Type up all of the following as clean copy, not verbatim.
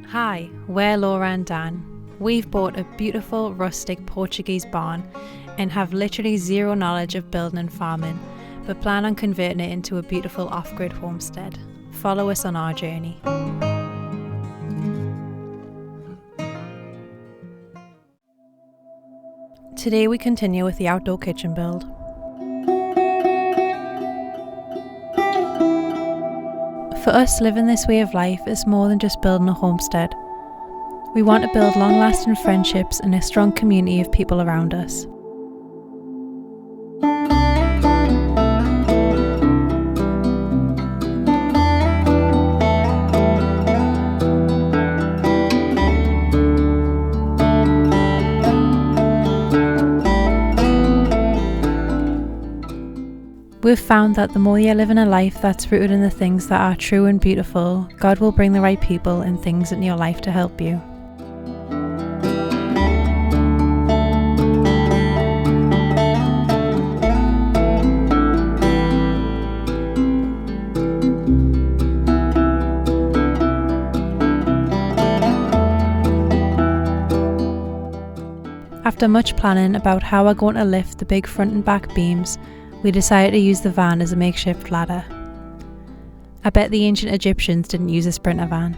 Hi, we're Laura and Dan. We've bought a beautiful rustic Portuguese barn and have literally zero knowledge of building and farming, but plan on converting it into a beautiful off-grid homestead. Follow us on our journey. Today we continue with the outdoor kitchen build. For us, living this way of life is more than just building a homestead. We want to build long-lasting friendships and a strong community of people around us. We've found that the more you're living a life that's rooted in the things that are true and beautiful, God will bring the right people and things into your life to help you. After much planning about how we're going to lift the big front and back beams, we decided to use the van as a makeshift ladder. I bet the ancient Egyptians didn't use a sprinter van.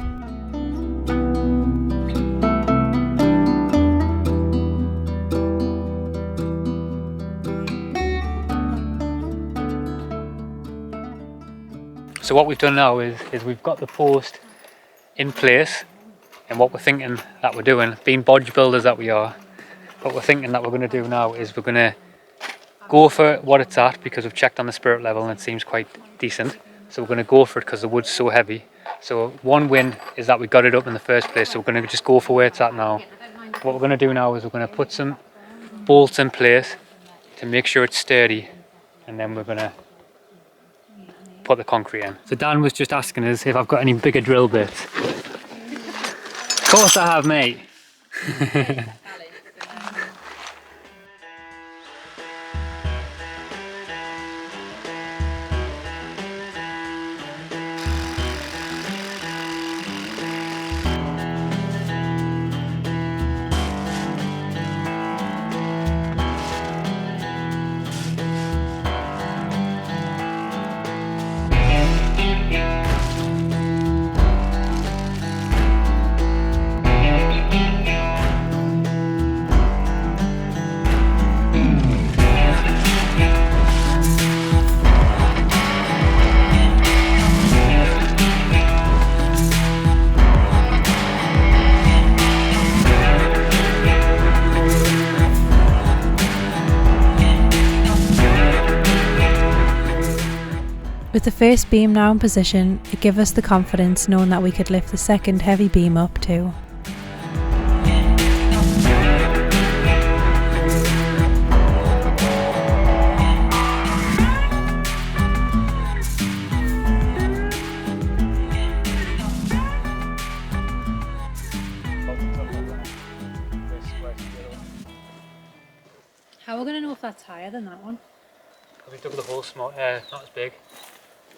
So what we've done now is we've got the post in place, and what we're thinking that we're doing, being bodge builders that we are, what we're thinking that we're going to do now is we're going to go for what it's at, because we've checked on the spirit level and it seems quite decent. So we're going to go for it because the wood's so heavy. So one win is that we got it up in the first place, so we're going to just go for where it's at now. What we're going to do now is we're going to put some bolts in place to make sure it's sturdy, and then we're going to put the concrete in. So Dan was just asking us if I've got any bigger drill bits. Of course I have, mate. With the first beam now in position, it gave us the confidence knowing that we could lift the second heavy beam up too. How are we going to know if that's higher than that one? We dug the hole small, not as big.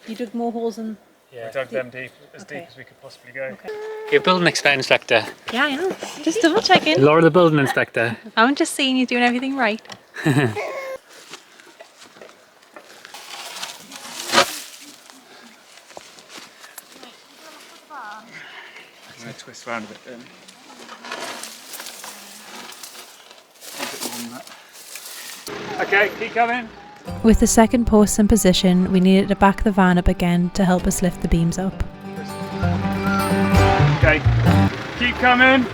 You dug more holes than... Yeah. We dug them deep as we could possibly go. Okay. You're building inspector. Yeah, I know. Just double checking. Laura the building inspector. I'm just seeing you doing everything right. I'm going to twist around a bit then. Okay, keep coming. With the second post in position, we needed to back the van up again to help us lift the beams up. Okay, keep coming.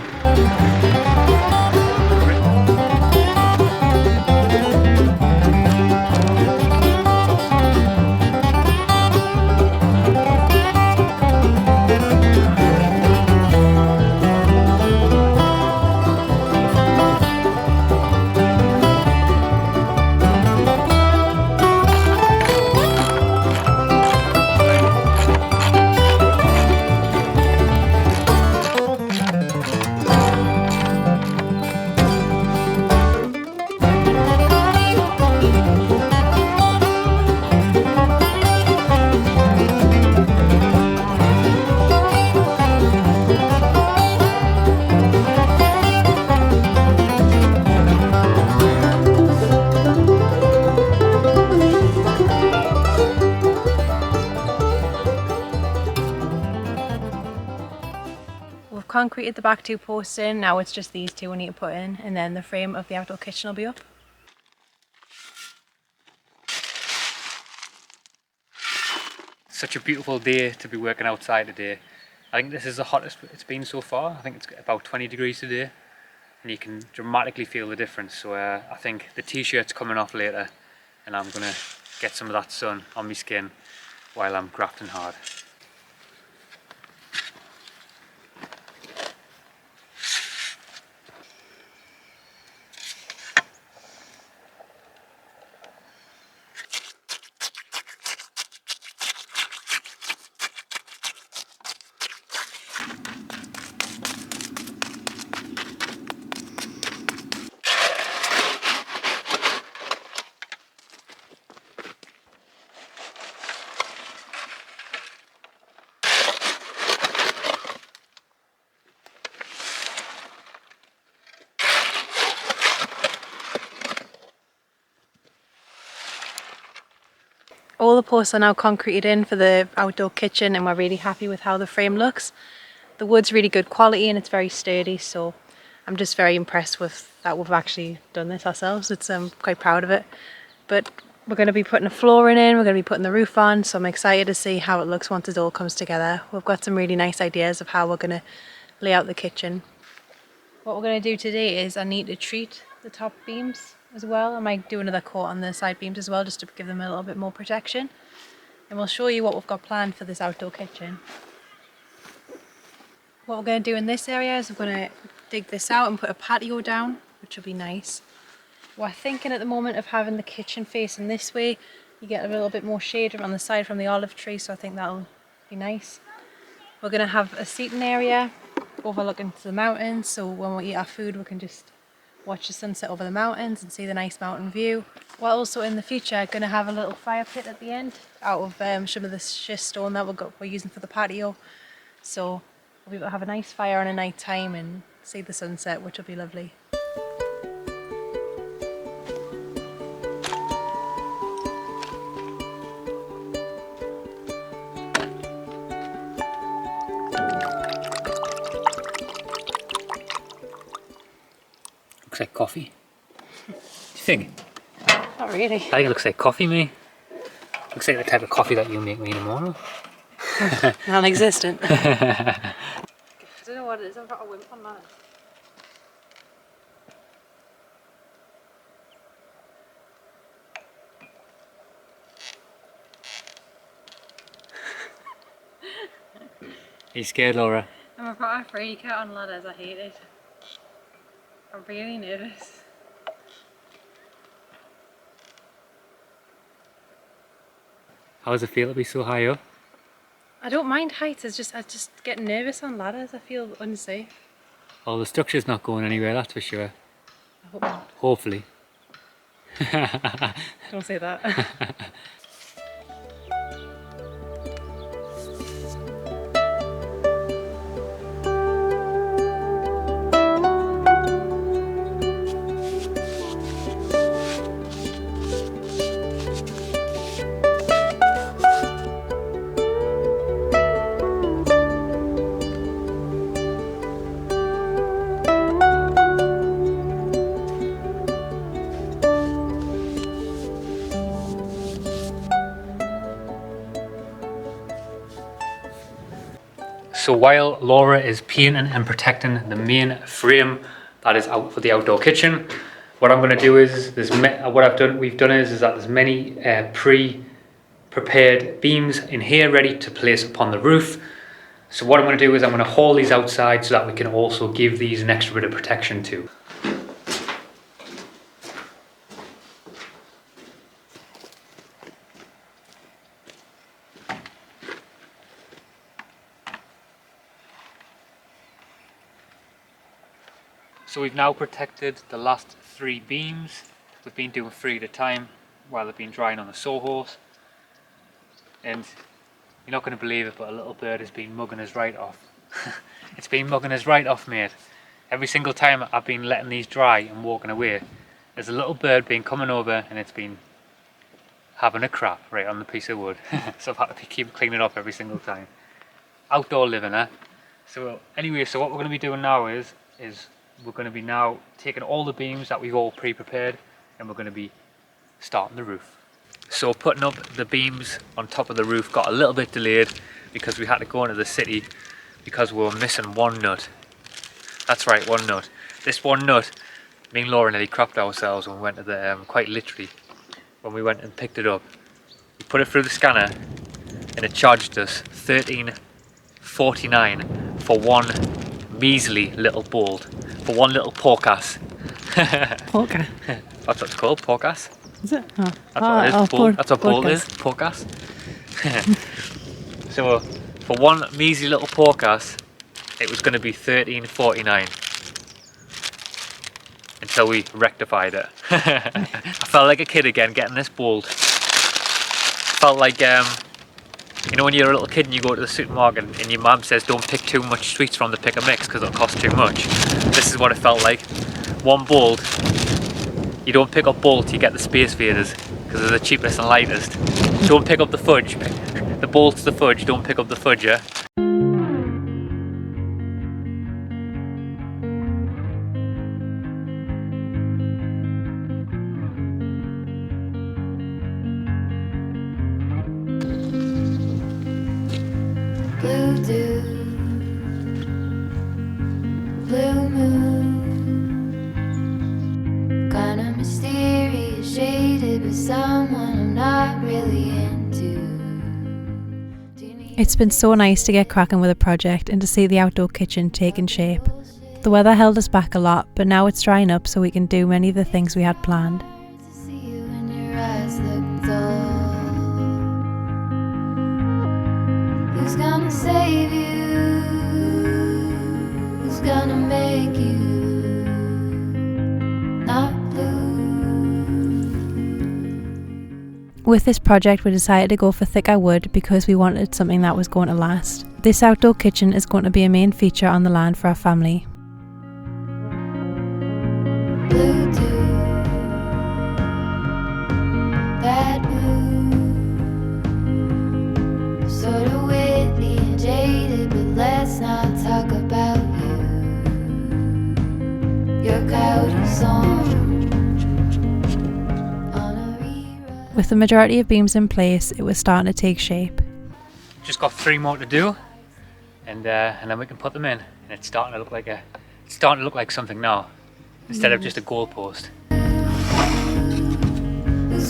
we've concreted the back 2 posts in, now it's just these 2 we need to put in, and then the frame of the outdoor kitchen will be up. Such a beautiful day to be working outside today. I think this is the hottest it's been so far. I think it's about 20 degrees today, and you can dramatically feel the difference. So I think the t-shirt's coming off later, and I'm gonna get some of that sun on my skin while I'm grafting hard. All the posts are now concreted in for the outdoor kitchen, and we're really happy with how the frame looks. The wood's really good quality and it's very sturdy, so I'm just very impressed with that we've actually done this ourselves. It's quite proud of it. But we're going to be putting a flooring in, we're going to be putting the roof on, so I'm excited to see how it looks once it all comes together. We've got some really nice ideas of how we're going to lay out the kitchen. What we're going to do today is I need to treat the top beams as well. I might do another coat on the side beams as well, just to give them a little bit more protection. And we'll show you what we've got planned for this outdoor kitchen. What we're going to do in this area is we're going to dig this out and put a patio down, which will be nice. We're thinking at the moment of having the kitchen facing this way. You get a little bit more shade on the side from the olive tree, so I think that'll be nice. We're going to have a seating area overlooking to the mountains, so when we eat our food we can just watch the sunset over the mountains and see the nice mountain view. We're also in the future going to have a little fire pit at the end out of some of the schist stone that we're using for the patio. So we'll be able to have a nice fire on a night time and see the sunset, which will be lovely. Looks like coffee. What do you think? Not really. I think it looks like coffee, me. Looks like the type of coffee that you make me in the morning. Non-existent. I don't know what it is, I've got a wimp on that. Are you scared, Laura? I'm a freak out on ladders, I hate it. I'm really nervous. How does it feel to be so high up? I don't mind heights, I just get nervous on ladders, I feel unsafe. Oh, the structure's not going anywhere, that's for sure. I hope not. Hopefully. Don't say that. So while Laura is painting and protecting the main frame that is out for the outdoor kitchen, what I'm going to do is we've done is that there's many pre-prepared beams in here ready to place upon the roof. So what I'm going to do is I'm going to haul these outside so that we can also give these an extra bit of protection too. So we've now protected the last 3 beams. We've been doing 3 at a time while they've been drying on the sawhorse. And you're not going to believe it, but a little bird has been mugging us right off. It's been mugging us right off, mate. Every single time I've been letting these dry and walking away, there's a little bird been coming over and it's been having a crap right on the piece of wood. So I've had to keep cleaning it off every single time. Outdoor living, eh? So anyway, so what we're going to be doing now is we're going to be now taking all the beams that we've all pre-prepared, and we're going to be starting the roof. So putting up the beams on top of the roof got a little bit delayed because we had to go into the city because we were missing one nut. That's right, one nut. This one nut, me and Laura nearly crapped ourselves when we went to the, quite literally, when we went and picked it up. We put it through the scanner and it charged us $13.49 for one measly little bolt, for one little porkass. Porker. That's what it's called, porkass. Is it? Oh. That's what it is. That's what bolt is, porkass. So for one measly little porkass, it was going to be $13.49 until we rectified it. I felt like a kid again getting this bolt. Felt like you know when you're a little kid and you go to the supermarket and your mum says don't pick too much sweets from the pick and mix because it'll cost too much. This is what it felt like. One bolt. You don't pick up bolt, you get the space faders because they're the cheapest and lightest. Don't pick up the fudge. The bolt's the fudge, don't pick up the fudge, yeah? Blue dew, blue moon, kinda mysterious, shaded with someone I'm not really into. It's been so nice to get cracking with a project and to see the outdoor kitchen taking shape. The weather held us back a lot, but now it's drying up so we can do many of the things we had planned. To see you when your eyes look dull. Who's gonna save you? Who's gonna make you not blue? With this project we decided to go for thicker wood because we wanted something that was going to last. This outdoor kitchen is going to be a main feature on the land for our family. Blue dew, bad mood, sort of witty and jaded, but let's not talk about you. Your coyote song on a rerun. With the majority of beams in place, it was starting to take shape. Just got 3 more to do, and then we can put them in. And it's starting to look like something now, instead of just a goal post. Who's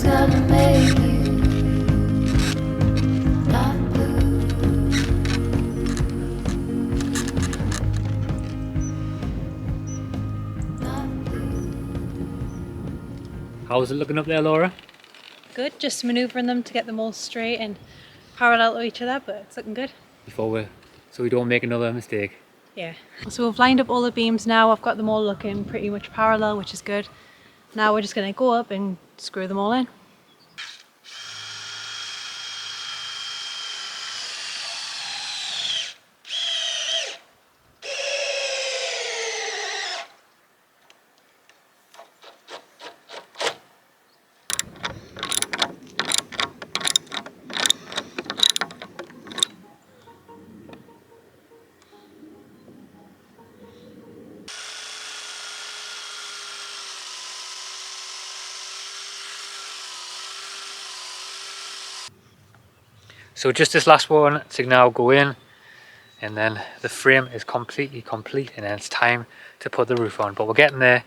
gonna make you not blue? Not blue. How's it looking up there, Laura? Good, just manoeuvring them to get them all straight and parallel to each other, but it's looking good. So we don't make another mistake. Yeah. So we've lined up all the beams now. I've got them all looking pretty much parallel, which is good. Now we're just going to go up and screw them all in. So just this last one to now go in, and then the frame is completely complete, and then it's time to put the roof on. But we're getting there.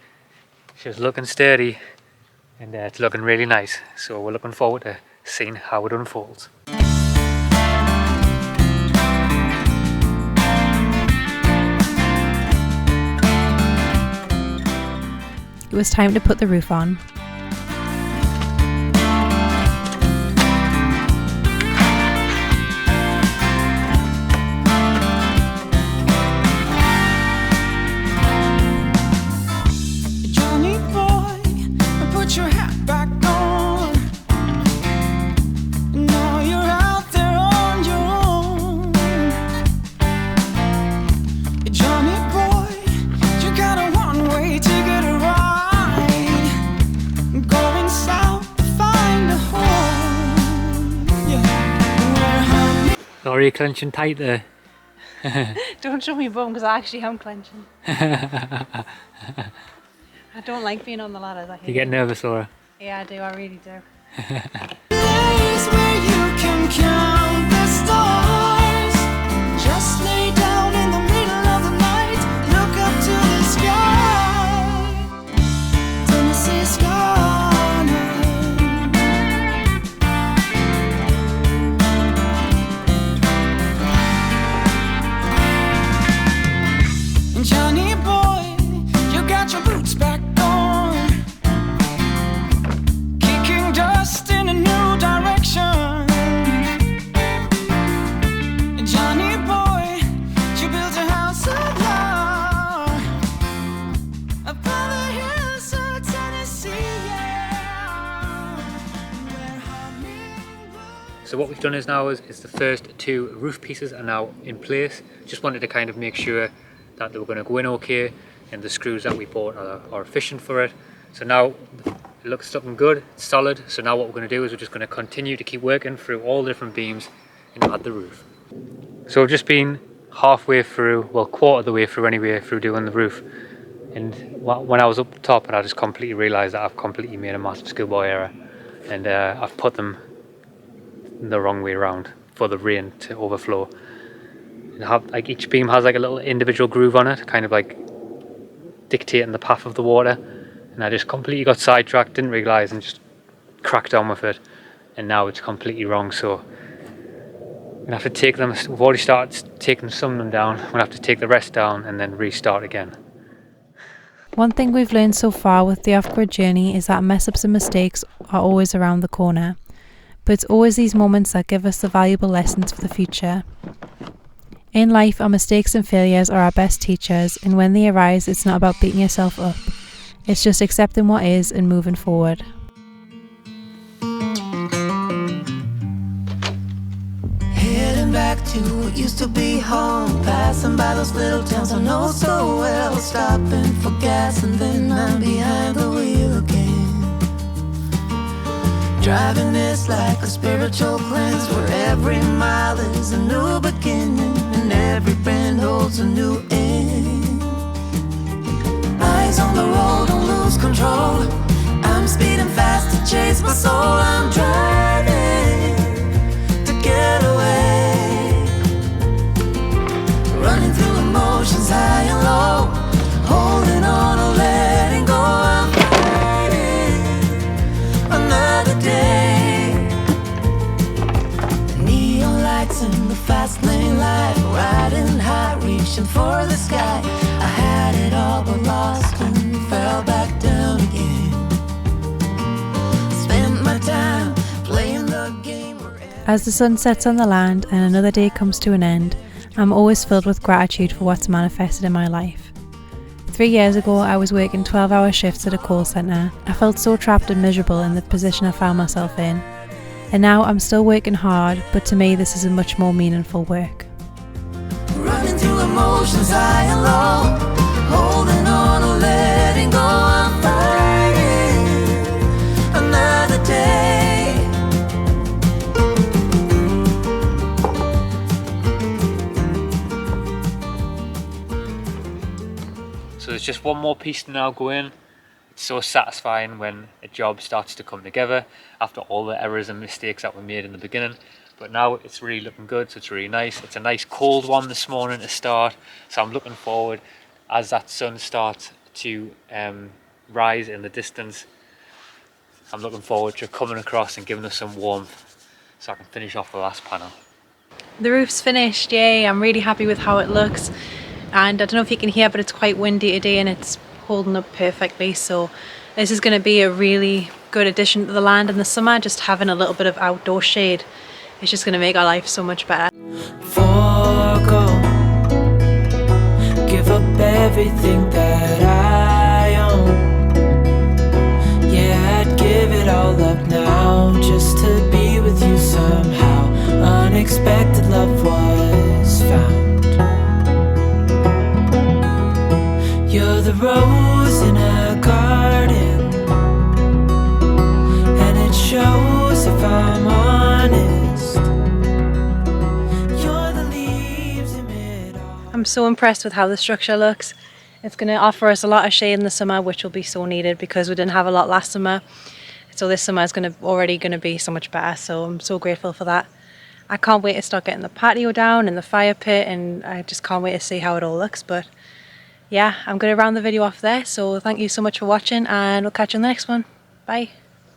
She's looking sturdy, and it's looking really nice. So we're looking forward to seeing how it unfolds. It was time to put the roof on. Johnny boy, put your hat back on. Now you're out there on your own. Johnny boy, you got a one-way ticket to ride. Going south to find a home. Yeah. Laura, you're clenching tight there. Don't show me bum because I actually am clenching. I don't like being on the ladders. I hate You get it. nervous, Laura? Yeah, I do. I really do. Place where you can count the stars. Just lay down in the middle of the night. Look up to the sky. Tennessee skyline. Johnny boy, you got your boots back on. Kicking dust in a new direction. Johnny boy, you built a house of love upon the hills of Tennessee, yeah. Where hummingbirds. So what we've done is now is the first 2 roof pieces are now in place. Just wanted to kind of make sure that they were going to go in okay, and the screws that we bought are efficient for it. So now it looks looking good, it's solid. So now what we're going to do is we're just going to continue to keep working through all the different beams and add the roof. So we've just been halfway through, well, quarter of the way through anyway, through doing the roof. And when I was up top, and I just completely realised that I've completely made a massive schoolboy error, and I've put them the wrong way around for the rain to overflow. Like each beam has like a little individual groove on it, kind of like dictating the path of the water, and I just completely got sidetracked, didn't realise, and just cracked on with it, and now it's completely wrong. So I'm gonna have to take them. We've already started taking some of them down. I'm gonna have to take the rest down and then restart again. One thing we've learned so far with the off-grid journey is that mess-ups and mistakes are always around the corner, but it's always these moments that give us the valuable lessons for the future. In life, our mistakes and failures are our best teachers, and when they arise, it's not about beating yourself up. It's just accepting what is and moving forward. Heading back to what used to be home, passing by those little towns I know so well, stopping for gas and then I'm behind the wheel again. Driving is like a spiritual cleanse, where every mile is a new beginning and every bend holds a new end. Eyes on the road, don't lose control. I'm speeding fast to chase my soul. I'm driving to get away, running through emotions high and low, holding on or letting go. I'm fighting another day. The neon lights in the fast lane life, riding high, reaching for the sky. I had it all but lost and fell back down again. Spent my time playing the game. As the sun sets on the land and another day comes to an end, I'm always filled with gratitude for what's manifested in my life. 3 years ago, I was working 12-hour shifts at a call centre. I felt so trapped and miserable in the position I found myself in. And now I'm still working hard, but to me this is a much more meaningful work. Running through emotions high and low, holding on or letting go. I'm fighting another day. So there's just one more piece to now go in. It's so satisfying when a job starts to come together after all the errors and mistakes that were made in the beginning. But now it's really looking good, so it's really nice. It's a nice cold one this morning to start, so I'm looking forward as that sun starts to rise in the distance. I'm looking forward to coming across and giving us some warmth so I can finish off the last panel. The roof's finished, yay! I'm really happy with how it looks, and I don't know if you can hear, but it's quite windy today and it's holding up perfectly, so this is going to be a really good addition to the land in the summer. Just having a little bit of outdoor shade, it's just going to make our life so much better. Forgo, give up everything that I own. Yeah, I'd give it all up now just to be with you somehow. Unexpected love was found. You're the rose in a garden, and it shows if I'm honest. You're the leaves in mid so impressed with how the structure looks. It's going to offer us a lot of shade in the summer, which will be so needed because we didn't have a lot last summer. So this summer is already going to be so much better. So I'm so grateful for that. I can't wait to start getting the patio down and the fire pit, and I just can't wait to see how it all looks. But yeah, I'm going to round the video off there. So thank you so much for watching, and we'll catch you in the next one. Bye.